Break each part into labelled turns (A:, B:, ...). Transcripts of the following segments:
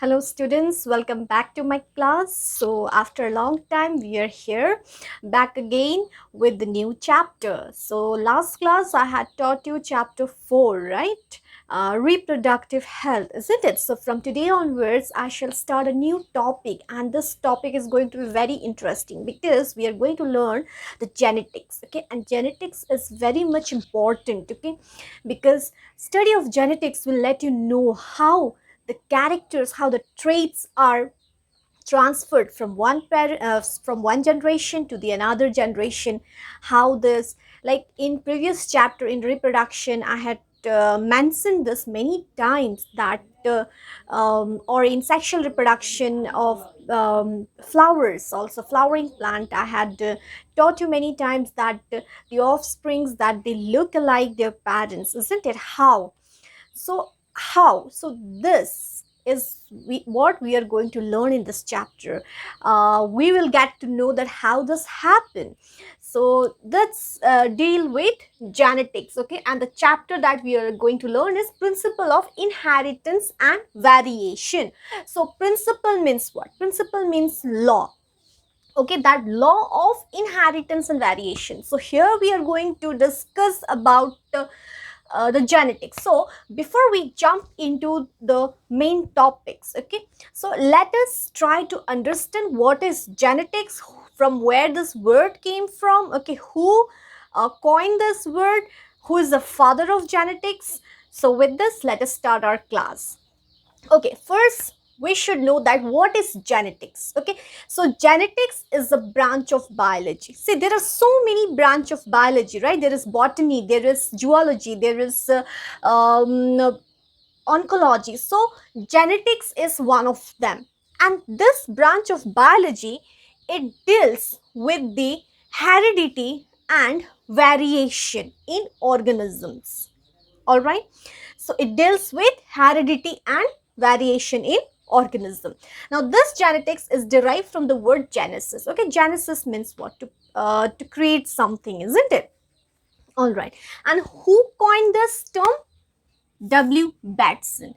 A: Hello students, welcome back to my class. So after a long time we are here back again with the new chapter. So last class I had taught you chapter 4, right? Reproductive health, isn't it? So from today onwards I shall start a new topic, and this topic is going to be very interesting because we are going to learn the genetics, okay? And genetics is very much important, okay? Because study of genetics will let you know how the characters, how the traits are transferred from from one generation to the another generation. How this, like in previous chapter in reproduction I had mentioned this many times, that or in sexual reproduction of flowers, also flowering plant, I had taught you many times that the offsprings, that they look alike their parents, isn't it? So this is what we are going to learn in this chapter. We will get to know that how this happened. So let's deal with genetics, okay? And the chapter that we are going to learn is principle of inheritance and variation. So principle means what? Principle means law, okay? That law of inheritance and variation. So here we are going to discuss about the genetics. So before we jump into the main topics, okay, so let us try to understand what is genetics, from where this word came from, okay? Who coined this word? Who is the father of genetics? So with this, let us start our class. Okay, first we should know that what is genetics, okay? So genetics is a branch of biology. See, there are so many branch of biology, right? There is botany, there is zoology, there is oncology. So genetics is one of them, and this branch of biology, it deals with the heredity and variation in organisms. All right, so it deals with heredity and variation in organism. Now this genetics is derived from the word genesis, okay? Genesis means what? To create something, isn't it? All right, and who coined this term? W Batson.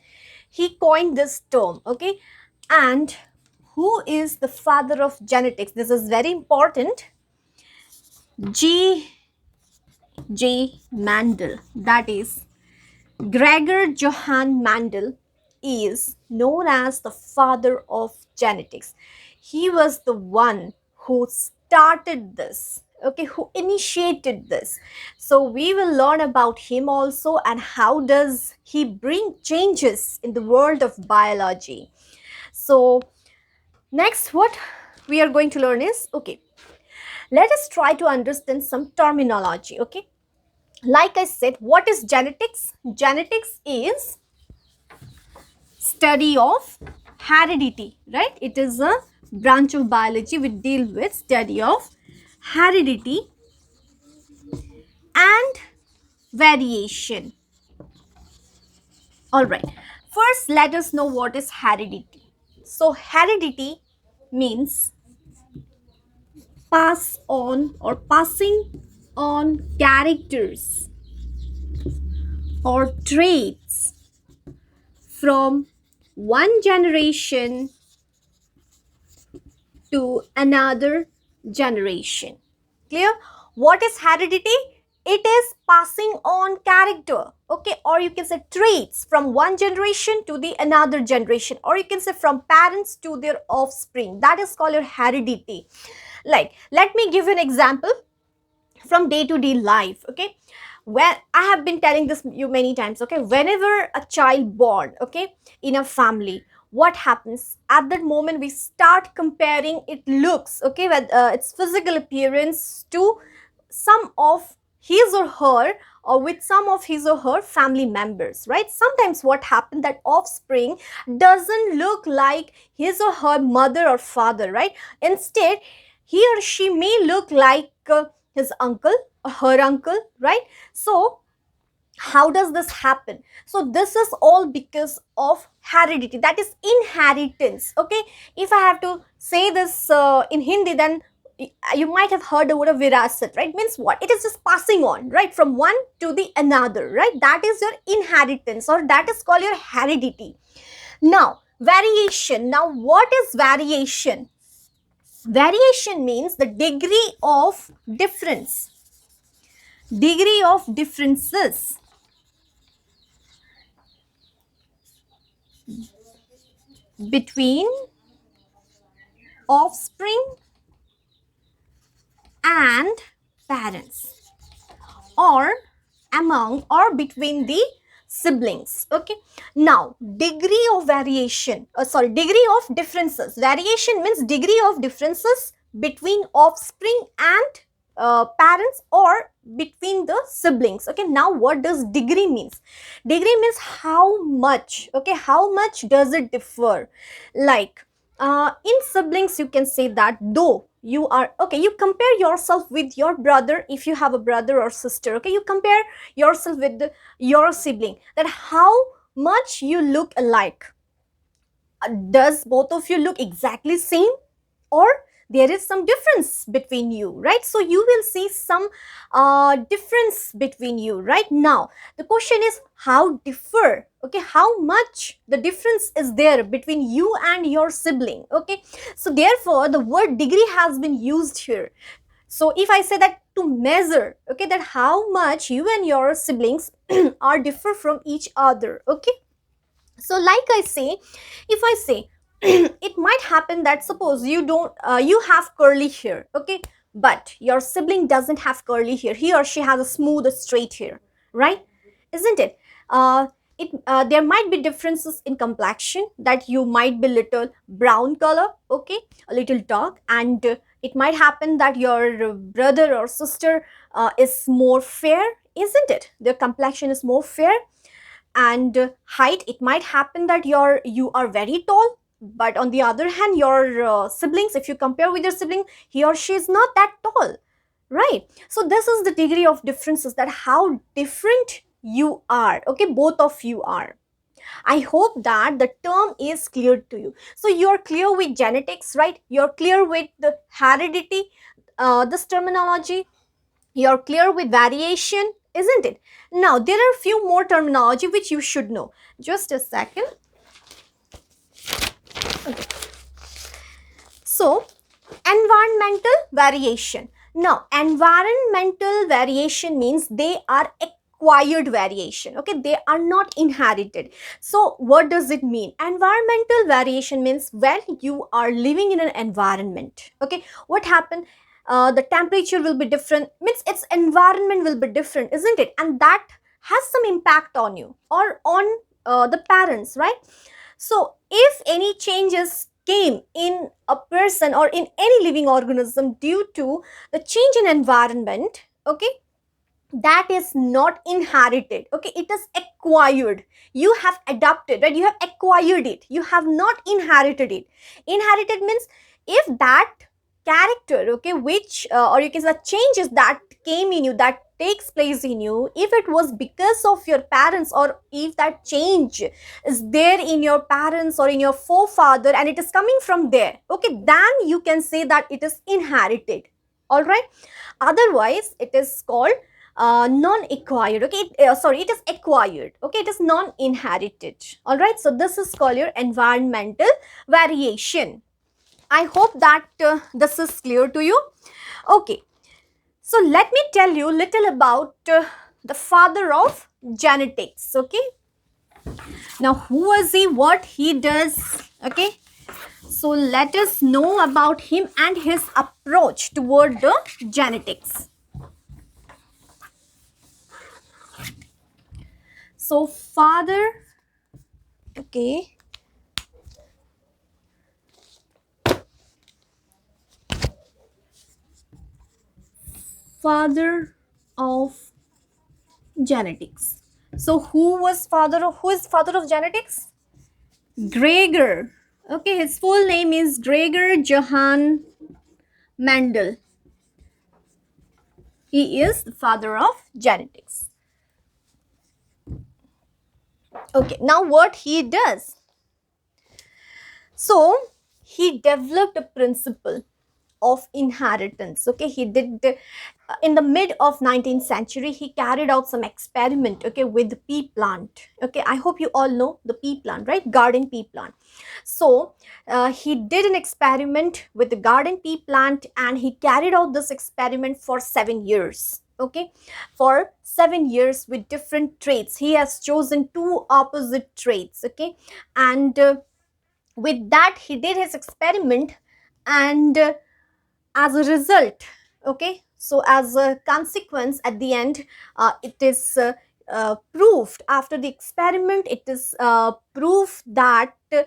A: He coined this term, okay? And who is the father of genetics? This is very important. G J Mandel, that is Gregor Johann Mandel, is known as the father of genetics. He was the one who started this, okay, who initiated this. So we will learn about him also, and how does he bring changes in the world of biology. So next, what we are going to learn is, okay, let us try to understand some terminology, okay? Like I said, what is genetics? Genetics is study of heredity, right? It is a branch of biology which deal with study of heredity and variation. All right, first let us know what is heredity. So heredity means pass on or passing on characters or traits from one generation to another generation. Clear? What is heredity? It is passing on character, okay? Or you can say traits from one generation to the another generation, or you can say from parents to their offspring. That is called your heredity. Like, let me give you an example from day to day life, okay? Where I have been telling this you many times, okay? Whenever a child born, okay, in a family, what happens at that moment? We start comparing it looks, okay, with its physical appearance to some of his or her, or with some of his or her family members, right? Sometimes what happens, that offspring doesn't look like his or her mother or father, right? Instead, he or she may look like his uncle or her uncle, right? So how does this happen? So this is all because of heredity, that is inheritance, okay? If I have to say this in Hindi, then you might have heard the word of virasat, right? Means what? It is just passing on, right, from one to the another, right? That is your inheritance, or that is called your heredity. Now Variation. Now, what is variation? Variation means the degree of difference, degree of differences between offspring and parents, or among or between the siblings. Okay, now degree of variation, sorry, degree of differences. Variation means degree of differences between offspring and parents, or between the siblings. Okay, now what does degree means? Degree means how much. Okay, how much does it differ? Like, in siblings you can say that, though you are, okay, you compare yourself with your brother, if you have a brother or sister, okay, you compare yourself with your sibling, that how much you look alike. Does both of you look exactly same, or there is some difference between you, right? So you will see some difference between you. Right now the question is how differ, okay, how much the difference is there between you and your sibling. Okay, so therefore the word degree has been used here. So if I say that to measure, okay, that how much you and your siblings are differ from each other. Okay, so like I say, if I say it might happen that suppose you don't you have curly hair, okay, but your sibling doesn't have curly hair, he or she has a smooth straight hair, right? Isn't it? There might be differences in complexion, that you might be little brown color, okay, a little dark, and it might happen that your brother or sister is more fair, isn't it? Their complexion is more fair. And height, it might happen that you are very tall, but on the other hand your siblings, if you compare with your sibling, he or she is not that tall, right? So this is the degree of differences, that how different you are, okay, both of you are. I hope that the term is clear to you. So you're clear with genetics, right? You're clear with the heredity, this terminology. You're clear with variation, isn't it? Now, there are a few more terminology which you should know. Just a second. So, environmental variation. Now, environmental variation means they are acquired variation. Okay, they are not inherited. So, what does it mean? Environmental variation means when you are living in an environment. Okay, what happened? The temperature will be different, means its environment will be different, isn't it? And that has some impact on you or on the parents, right? So if any changes came in a person or in any living organism due to the change in environment, okay, that is not inherited, okay, it is acquired. You have adopted, right? You have acquired it, you have not inherited it. Inherited means if that character, okay, which or you can say the changes that came in you, that takes place in you, if it was because of your parents, or if that change is there in your parents or in your forefather and it is coming from there, okay, then you can say that it is inherited. All right, otherwise it is called non-acquired. Okay, sorry, it is acquired. Okay, it is non-inherited. All right, so this is called your environmental variation. I hope that this is clear to you. Okay, so let me tell you little about the father of genetics. Okay, now who was he, what he does? Okay, so let us know about him and his approach toward the genetics. So father, okay, father of genetics. So who is father of genetics? Gregor. Okay, his full name is Gregor Johann Mendel. He is the father of genetics. Okay, now what he does? So he developed a principle. of inheritance. Okay, he did in the mid of 19th century. He carried out some experiment, okay, with the pea plant. Okay, I hope you all know the pea plant, right? Garden pea plant. So he did an experiment with the garden pea plant, and he carried out this experiment for 7 years. Okay, for 7 years with different traits. He has chosen two opposite traits. Okay, and with that he did his experiment, and as a result, okay, so as a consequence at the end, it is proved after the experiment, it is proof that the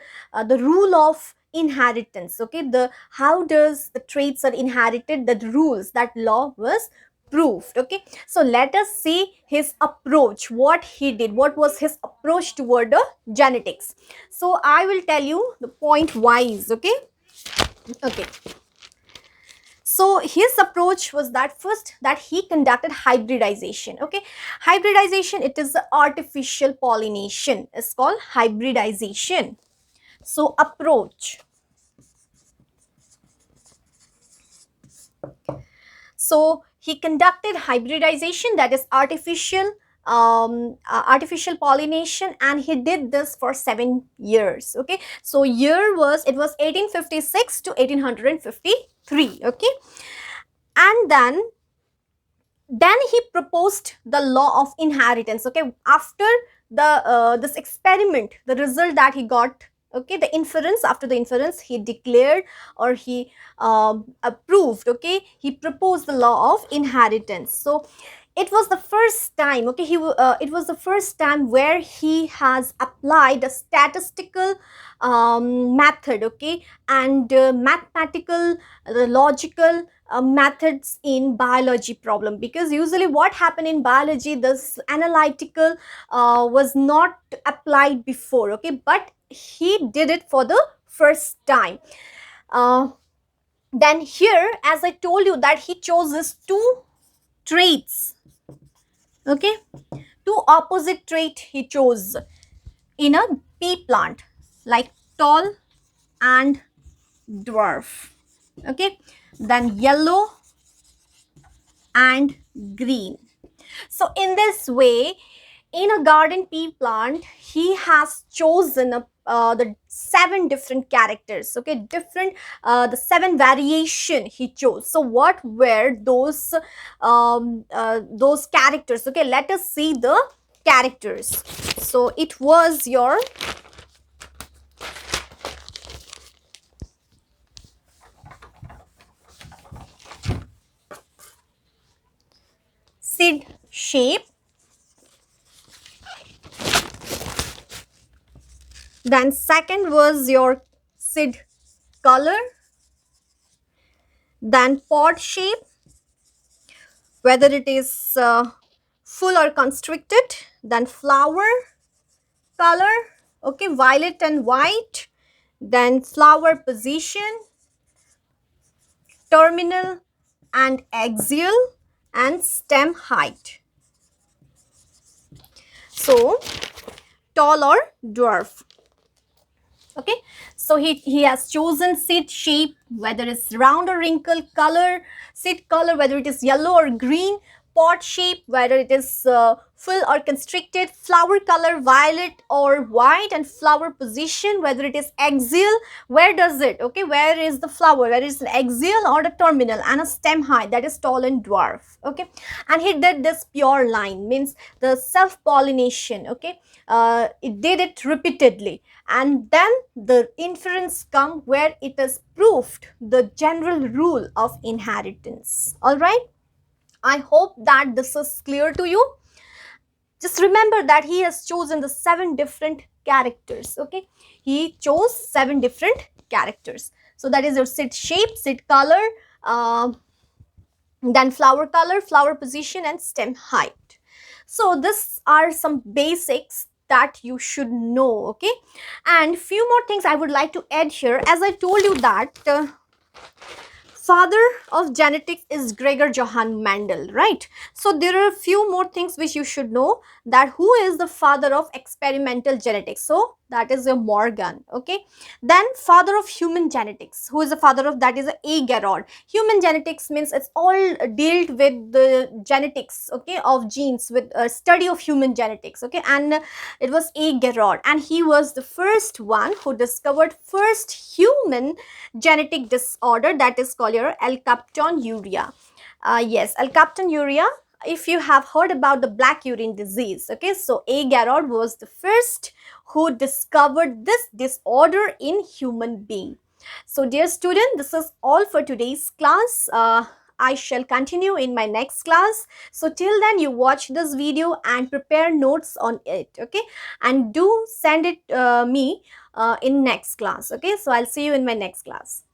A: rule of inheritance, okay, the how does the traits are inherited, that rules, that law was proved. Okay, so let us see his approach, what he did, what was his approach toward the genetics. So I will tell you the point wise. Okay, okay, so his approach was that first that he conducted hybridization. Okay, hybridization, it is the artificial pollination, is called hybridization. So approach, so he conducted hybridization, that is artificial pollination, and he did this for 7 years. Okay, so year was, it was 1856 to 1853. Okay, and then he proposed the law of inheritance. Okay, after the this experiment, the result that he got, okay, the inference, after the inference he declared, or he approved, okay, he proposed the law of inheritance. So it was the first time, okay, it was the first time where he has applied a statistical method, okay, and mathematical, logical methods in biology problem, because usually what happened in biology, this analytical was not applied before. Okay, but he did it for the first time. uh, then here, as I told you, that he chose his two traits. Okay, two opposite trait he chose in a pea plant, like tall and dwarf. Okay, then yellow and green. So in this way, in a garden pea plant, he has chosen the seven different characters. Okay, different, the seven variation he chose. So what were those characters? Okay, let us see the characters. So it was your seed shape, then second was your seed color, then pod shape, whether it is full or constricted, then flower color, okay, violet and white, then flower position, terminal and axial, and stem height. So tall or dwarf. Okay, so he has chosen seed shape, whether it's round or wrinkle, color, seed color, whether it is yellow or green, pod shape, whether it is full or constricted, flower color, violet or white, and flower position, whether it is axial, where does it, okay, where is the flower, where is the axial or the terminal, and a stem height, that is tall and dwarf. Okay, and he did this pure line, means the self pollination. Okay, it did it repeatedly, and then the inference come where it is proved the general rule of inheritance. All right, I hope that this is clear to you. Just remember that he has chosen the seven different characters. Okay, he chose seven different characters. So that is your seed shape, seed color, then flower color, flower position, and stem height. So these are some basics that you should know. Okay, and few more things I would like to add here. As I told you that father of genetics is Gregor Johann Mendel, right? So there are a few more things which you should know, that who is the father of experimental genetics. So that is a Morgan, okay. Then father of human genetics, who is the father of that, is a Gerard. Human genetics means it's all dealt with the genetics, okay, of genes, with a study of human genetics, okay. And it was A. Gerard, and he was the first one who discovered first human genetic disorder, that is called your alkaptonuria. Yes, alkaptonuria. If you have heard about the black urine disease, okay, so A. Gerard was the first who discovered this disorder in human being. So dear student, this is all for today's class. I shall continue in my next class. So till then, you watch this video and prepare notes on it, okay, and do send it me in next class, okay. So I'll see you in my next class.